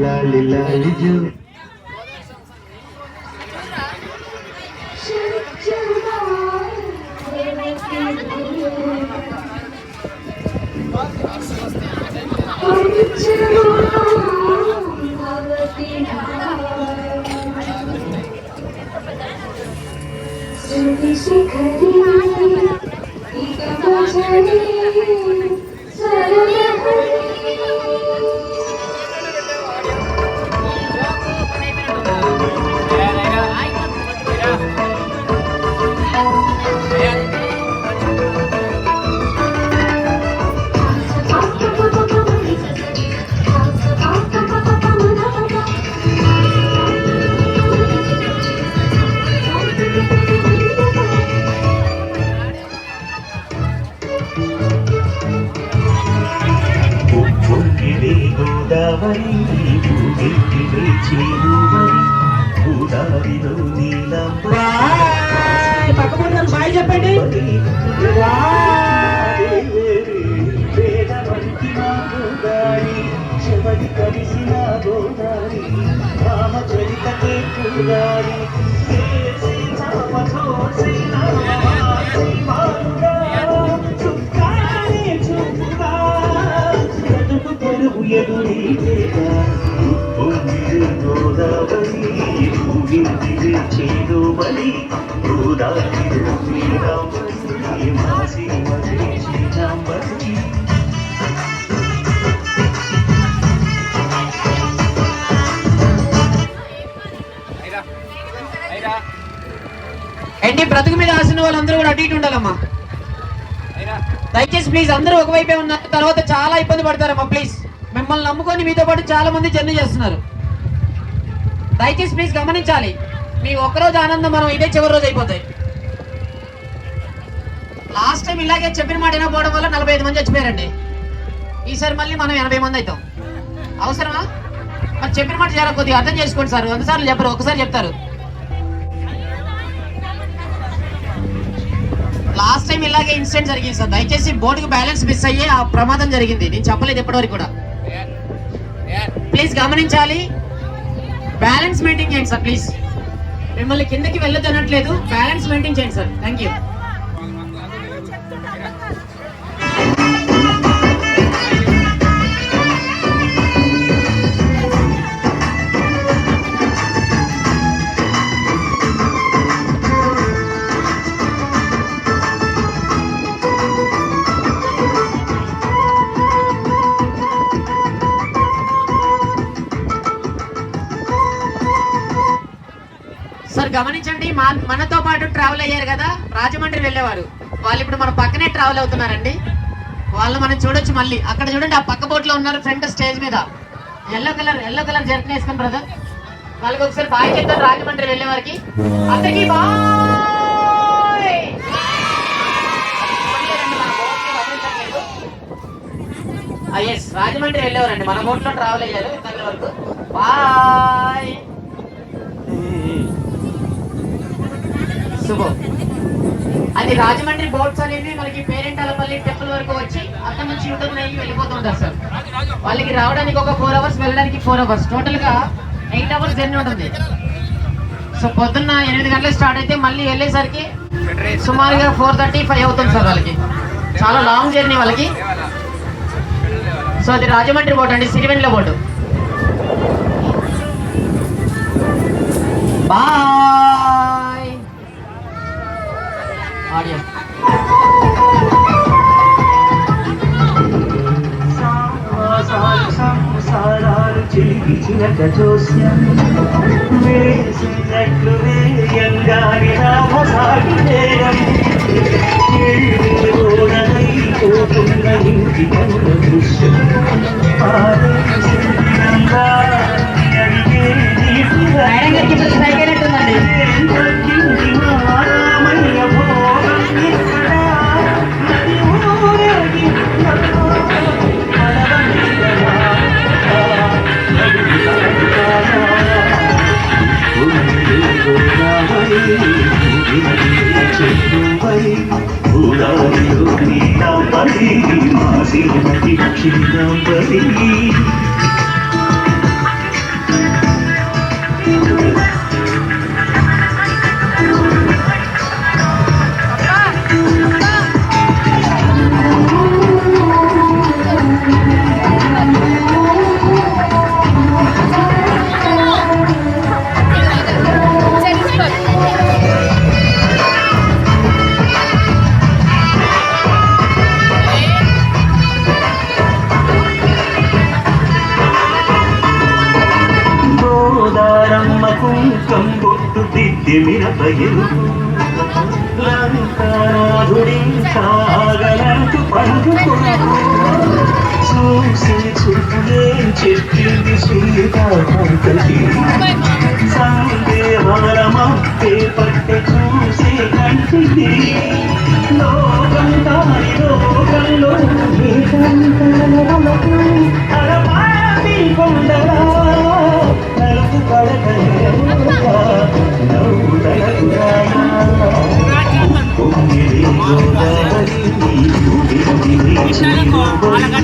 లాలి లాలి జో బాయ్ చెప్పండి. చెవడి కలిసిన గోదారి రామచరితకే పూగారి ఎదురీ గోదావరి చేదు బలి గోదావరి మాసి మధురి ఏంటి బ్రతుకు మీద ఆసిన వాళ్ళందరూ కూడా అటు ఇటు ఉండాలమ్మా. దయచేసి ప్లీజ్ అందరూ ఒకవైపే ఉన్నారు, తర్వాత చాలా ఇబ్బంది పడతారమ్మా. ప్లీజ్ మిమ్మల్ని నమ్ముకొని మీతో పాటు చాలా మంది జర్నీ చేస్తున్నారు. దయచేసి ప్లీజ్ గమనించాలి. మీ ఒక్కరోజు ఆనందం మనం ఇదే చివరి రోజు అయిపోతాయి. లాస్ట్ టైం ఇలాగే చెప్పిన మాట వినకపోవడం వల్ల 45 మంది చచ్చిపోయారండి. ఈసారి మళ్ళీ మనం 80 మంది అవుతాం. అవసరమా? మరి చెప్పిన మాట చాలా కొద్దిగా అర్థం చేసుకోండి సార్. 100 సార్లు చెప్పరు, ఒకసారి చెప్తారు. లాస్ట్ టైం ఇలాగే ఇన్సిడెంట్ జరిగింది సార్. దయచేసి బోర్డుకి బ్యాలెన్స్ మిస్ అయ్యి ఆ ప్రమాదం జరిగింది. నేను చెప్పలేదు ఎప్పటివరకు కూడా. ప్లీజ్ గమనించాలి, బ్యాలెన్స్ మెయింటైన్ చేయండి సార్. ప్లీజ్ మిమ్మల్ని కిందకి వెళ్ళొద్దు అనట్లేదు, బ్యాలెన్స్ మెయింటైన్ చేయండి సార్. Thank you. సార్ గమనించండి, మనతో పాటు ట్రావెల్ అయ్యారు కదా, రాజమండ్రి వెళ్ళేవారు. వాళ్ళు ఇప్పుడు మన పక్కనే ట్రావెల్ అవుతున్నారండి. వాళ్ళు మనం చూడొచ్చు. మళ్ళీ అక్కడ చూడండి, ఆ పక్క బోట్ లో ఉన్నారు, ఫ్రంట్ స్టేజ్ మీద ఎల్లో కలర్ జర్నీ వేసుకుని బ్రదర్. వాళ్ళకి ఒకసారి బాయ్ చెప్తారు రాజమండ్రి వెళ్ళే వారికి. అందరికీ బాయ్. ఎస్, రాజమండ్రి వెళ్ళేవారండి, మన బోట్ లో ట్రావెల్ అయ్యారు దగ్గర వరకు. బాయ్. శుభం. అది రాజమండ్రి బోట్స్ అనేవి మనకి పేరెంటాలపల్లి టెంపుల్ వరకు వచ్చి అక్కడ నుంచి యూటర్న్ అయ్యి వెళ్ళిపోతుంటారు సార్. వాళ్ళకి రావడానికి ఒక 4 hours, వెళ్ళడానికి 4 hours, టోటల్ గా 8 hours జర్నీ ఉంటుంది. సో పొద్దున్న 8 గంటలకు స్టార్ట్ అయితే మళ్ళీ వెళ్ళేసరికి సుమారుగా 4:30-5 అవుతుంది సార్. వాళ్ళకి చాలా లాంగ్ జర్నీ వాళ్ళకి. సో అది రాజమండ్రి బోట్ అండి, సిరివెన్నెల బోటు. బాయ్. ఆడియో సంసారాలు చిలికిచినక జోస్యం వేసినట్లు వేయంగాని రామసాగితేరం పోతున్న ఇంటి కనుల దృశ్యం బయలు లంకనాథుడింకాగలంటూ పలుకుకొనుకు చూసి చూపులే చెప్పింది సీతాపతి సందేహాల మప్పే పట్టె చూసే కంటిది లోకం దాని లోకంలో అరపాటి కొండలా నలుపు పడకలేవుగా నవ్వుదలకురాయా పొంగిలి గోదావరి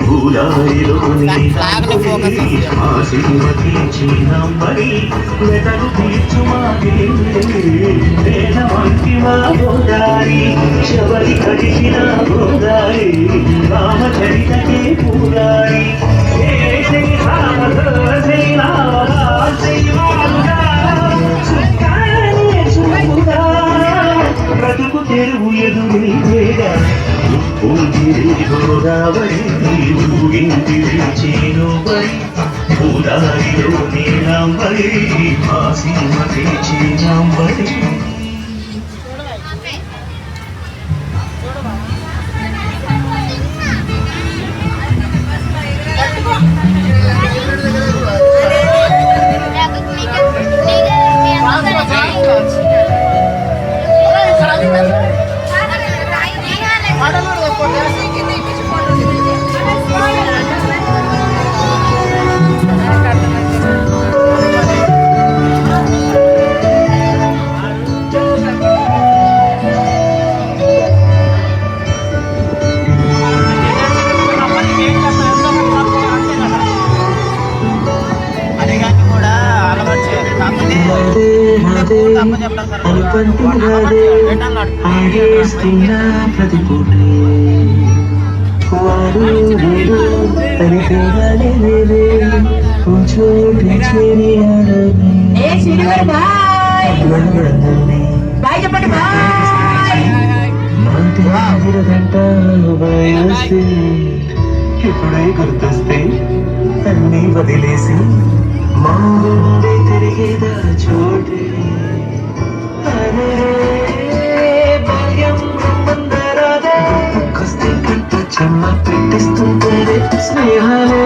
పూలారిలోని శ్రీమతి చీనంబరి వెతలు తీర్చుమాది వేదవంతి మా గోదారి శబరి కడిగిన గోదారి రామచరితకే పూరారి బ్రతుకు తెరువు ఎదురేగా ఊగిరి గోదావరి ఊగింటిరి చేనుబరి పూదారిలో నీలంబరి మా శ్రీమతి చీనంబరి ఆడేస్తున్నా ప్రతి పూటే వాడు వీడు అని పేరాలే చోటి చేరి ఇప్పుడే గుర్తొస్తే అన్నీ వదిలేసి మా గుండె తిరిగేదా చోటే కస్తే కంట చెమ్మ పెట్టిస్తుంటే స్నేహాలే